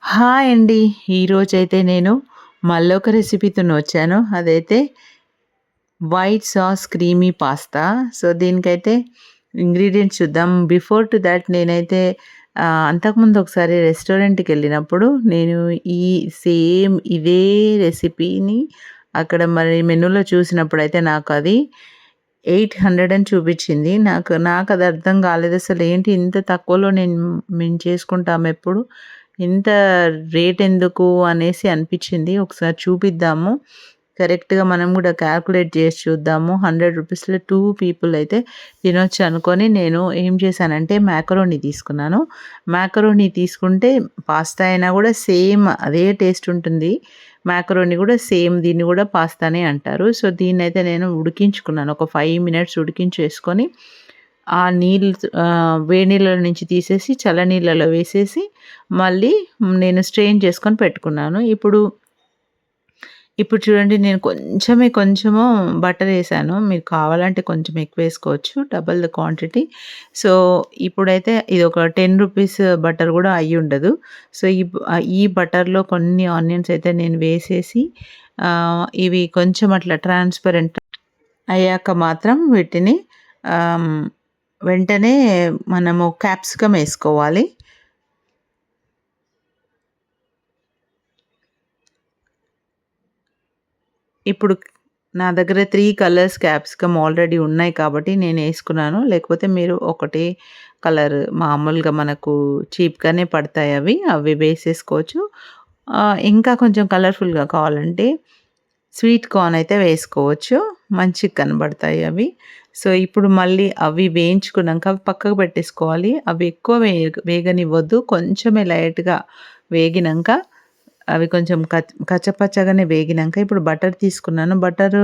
Hi అండి. ఈరోజైతే నేను మళ్ళొక రెసిపీతోని వచ్చాను. అదైతే white sauce creamy pasta. So, దీనికైతే ఇంగ్రీడియెంట్స్ చూద్దాం. బిఫోర్ టు థాట్ నేనైతే అంతకుముందు ఒకసారి రెస్టారెంట్‌కెళ్ళినప్పుడు నేను ఈ సేమ్ ఇదే రెసిపీని అక్కడ మరి మెనూలో చూసినప్పుడైతే నాకది 800 అని చూపిచ్చింది. నాకది అర్థం కాలేదు. అసలేంటి ఇంత తక్కువలో మేము చేసుకుంటామెప్పుడు. ఇంత రేట్ ఎందుకు అనేసి అనిపిచ్చింది. ఒకసారి చూపిద్దాము. కరెక్ట్‌గా మనం గూడా కాలిక్యులేట్ జేసి చూద్దాము. 100 రూపీస్‌లో 2 పీపుల్ అయితే తినొచ్చనుకోని నేను ఏం చేశానంటే మాకరోని తీసుకున్నాను. మాకరోని తీసుకుంటే పాస్తా అయినా గూడా సేమ్ అదే టేస్ట్ ఉంటుంది. మాకరోని గూడా సేమ్ దీన్ని గూడా పాస్తానే అంటారు. సో, దీన్నైతే నేను ఉడికించుకున్నాను. ఒక 5 మినిట్స్ ఉడికించేసుకొని ఆ నీళ్ళు వేడి నీళ్ళలో నుంచి తీసేసి చల్లనీళ్ళలో వేసేసి మళ్ళీ నేను స్ట్రెయిన్ చేసుకొని పెట్టుకున్నాను. ఇప్పుడు చూడండి నేను కొంచెము బటరేసాను. మీరు కావాలంటే కొంచెం ఎక్కువేసుకోవచ్చు. Double the quantity. సో, ఇప్పుడైతే ఇదొక 10 రూపీస్ బటర్ గూడా అయ్యుండదు. సో, ఈ బటర్‌లో కొన్ని ఆనియన్స్ అయితే నేను వేసేసి ఇవి కొంచెం అట్లా ట్రాన్స్‌పరెంట్ అయ్యాక మాత్రం వీటిని ఆహ్, వెంటనే మనము క్యాప్సికమ్ ఏసుకోవాలి. ఇప్పుడు నా దగ్గర 3 కలర్స్ క్యాప్సికమ్ ఆల్రెడీ ఉన్నాయి కాబట్టి నేనేసుకున్నాను. లేకపోతే మీరు ఒకటే కలర్ మామూలుగా మనకు చీప్‌గానే పడతాయవి. అవి వేసేసుకోవచ్చు. ఇంకా కొంచెం కలర్‌ఫుల్‌గా కావాలంటే స్వీట్ కార్న్ అయితే వేసుకోవచ్చు. మంచిగా కనబడతాయి అవి. సో, ఇప్పుడు మళ్ళీ అవి వేయించుకున్నాక అవి పక్కకు పెట్టేసుకోవాలి. అవి ఎక్కువ వేగనివ్వద్దు. కొంచెమే లైట్‌గా వేగినంక అవి కొంచెం కచ్చపచ్చగానే వేగినంక ఇప్పుడు బటర్ తీసుకున్నాను. బటరు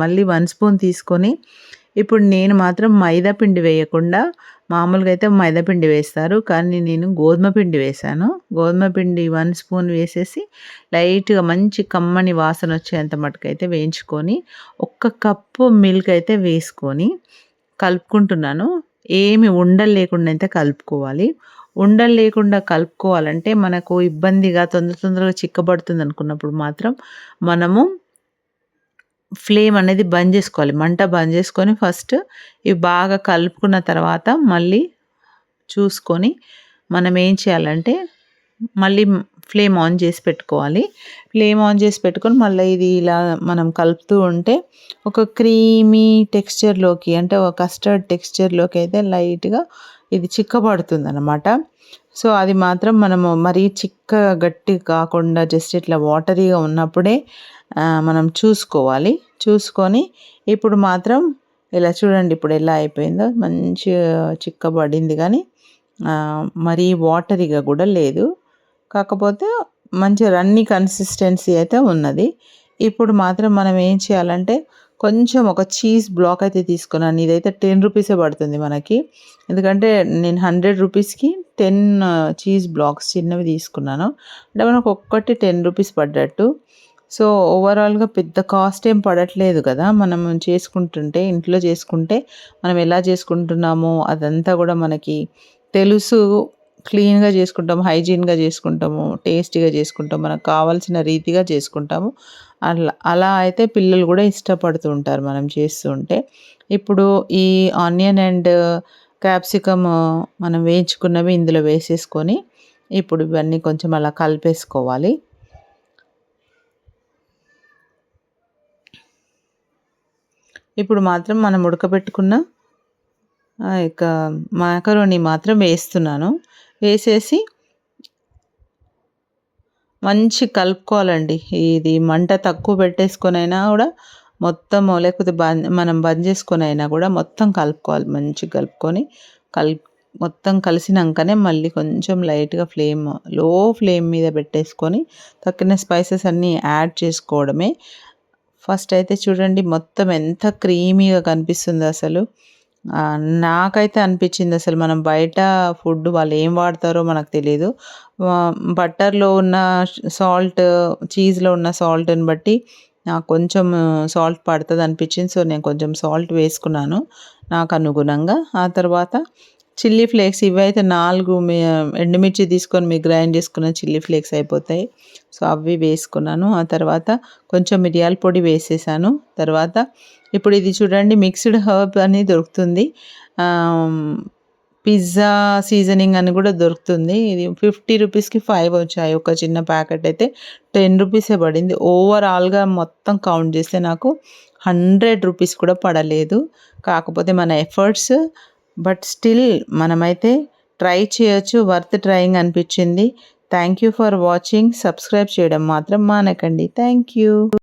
మళ్ళీ 1 స్పూన్ తీసుకొని ఇప్పుడు నేను మాత్రం మైదా పిండి వేయకుండా మామూలుగా అయితే మైదా పిండి వేస్తారు. కానీ నేను గోధుమ పిండి వేశాను. గోధుమ పిండి 1 స్పూన్ వేసేసి లైట్‌గా మంచి కమ్మని వాసనొచ్చేంత మటుకైతే వేయించుకొని, ఒక్క కప్పు మిల్క్ అయితే వేసుకొని కలుపుకుంటున్నాను. ఏమి ఉండలు లేకుండా అయితే కలుపుకోవాలి. ఉండలు లేకుండా కలుపుకోవాలంటే మనకు ఇబ్బందిగా తొందరగా చిక్కబడుతుందనుకున్నప్పుడు మాత్రం మనము ఫ్లేమ్ అనేది బంద్ జేసుకోవాలి. మంట బంద్ జేసుకొని ఫస్ట్ ఇవి బాగా కలుపుకున్న తర్వాత మళ్ళీ చూసుకొని మనం ఏం చేయాలంటే మళ్ళీ ఫ్లేమ్ ఆన్ చేసి పెట్టుకోవాలి. ఫ్లేమ్ ఆన్ చేసి పెట్టుకొని మళ్ళీ ఇది ఇలా మనం కలుపుతూ ఉంటే ఒక క్రీమీ టెక్స్చర్‌లోకి అంటే ఒక కస్టర్డ్ టెక్స్చర్‌లోకి అయితే లైట్‌గా ఇది చిక్కబడుతుందనమాట. సో, అది మాత్రం మనము మరీ గట్టిగా కాకుండా జస్ట్ ఇట్లా వాటరీగా ఉన్నప్పుడే మనం చూసుకోవాలి. చూసుకొని ఇప్పుడు మాత్రం ఇలా చూడండి ఇప్పుడు ఎలా అయిపోయిందో మంచిగా చిక్కబడింది గానీ మరీ వాటరీగా గూడా లేదు. కాకపోతే మంచి రన్నీ కన్సిస్టెన్సీ అయితే ఉన్నది. ఇప్పుడు మాత్రం మనం ఏం చేయాలంటే కొంచెం ఒక చీజ్ బ్లాక్ అయితే తీసుకున్నాను. ఇదైతే 10 రూపీసే పడుతుంది మనకి. ఎందుకంటే నేను 100 రూపీస్‌కి 10 చీజ్ బ్లాక్స్ చిన్నవి తీసుకున్నాను. అంటే మనకు ఒక్కటి 10 రూపీస్ పడ్డట్టు. సో, ఓవరాల్‌గా పెద్ద కాస్ట్ ఏం పడట్లేదు కదా! మనం ఇంట్లో చేసుకుంటే మనం ఎలా చేసుకుంటున్నామో అదంతా గూడా మనకి తెలుసు. క్లీన్‌గా చేసుకుంటాము, హైజీన్‌గా చేసుకుంటాము, టేస్టీగా చేసుకుంటాం. మనకు కావాల్సిన రీతిగా చేసుకుంటాము. అలా అయితే పిల్లలు గూడా ఇష్టపడుతూ ఉంటారు మనం చేస్తూ ఉంటే. ఇప్పుడు ఈ ఆనియన్ అండ్ క్యాప్సికమ్ మనం వేయించుకున్నవి ఇందులో వేసేసుకొని ఇప్పుడు ఇవన్నీ కొంచెం అలా కలిపేసుకోవాలి. ఇప్పుడు మాత్రం మనం ఉడకబెట్టుకున్న ఇక మాకరోని మాత్రం వేస్తున్నాను. వేసేసి మంచిగా కలుపుకోవాలండి. ఇది మంట తక్కువ పెట్టేసుకొనైనా గూడా మొత్తము లేకపోతే మనం బంద్ చేసుకొనైనా గూడా మొత్తం కలుపుకోవాలి. మంచిగా కలుపుకొని కల్ మొత్తం కలిసినంకనే మళ్ళీ కొంచెం లైట్‌గా లో ఫ్లేమ్ మీద పెట్టేసుకొని తక్కిన స్పైసెస్ అన్నీ యాడ్ చేసుకోవడమే. ఫస్ట్ అయితే చూడండి మొత్తం ఎంత క్రీమీగా కనిపిస్తుందో అసలు. నాకైతే అనిపించింది అసలు మనం బయట ఫుడ్ వాళ్ళు ఏం వాడతారో మనకు తెలీదు. బటర్‌లో ఉన్న సాల్ట్, చీజ్‌లో ఉన్న సాల్ట్‌ని బట్టి నాకు కొంచెం సాల్ట్ పడతదనిపించింది. సో, నేను కొంచెం సాల్ట్ వేసుకున్నాను నాకు అనుగుణంగా. ఆ తర్వాత చిల్లీ ఫ్లేక్స్ ఇవైతే 4 ఎండుమిర్చి తీసుకొని మీరు గ్రైండ్ చేసుకున్న చిల్లీ ఫ్లేక్స్ అయిపోతాయి. సో, అవి వేసుకున్నాను. ఆ తర్వాత కొంచెం మిరియాల పొడి వేసేసాను. తర్వాత ఇప్పుడు ఇది చూడండి మిక్స్డ్ హర్బ్ అని దొరుకుతుంది. ఆహ్, పిజ్జా సీజనింగ్ అని కూడా దొరుకుతుంది. ఇది 50 రూపీస్‌కి 5 వచ్చాయి. ఒక చిన్న ప్యాకెట్ అయితే 10 రూపీసే పడింది. ఓవరాల్‌గా మొత్తం కౌంట్ చేస్తే నాకు 100 రూపీస్ కూడా పడలేదు. కాకపోతే మన ఎఫర్ట్స్ బట్ స్టిల్ మనమైతే ట్రై చేయొచ్చు. వర్త్ ట్రైయింగ్ అనిపించింది. Thank you for watching. Subscribe చేయడం మాత్రం మానకండి. Thank you.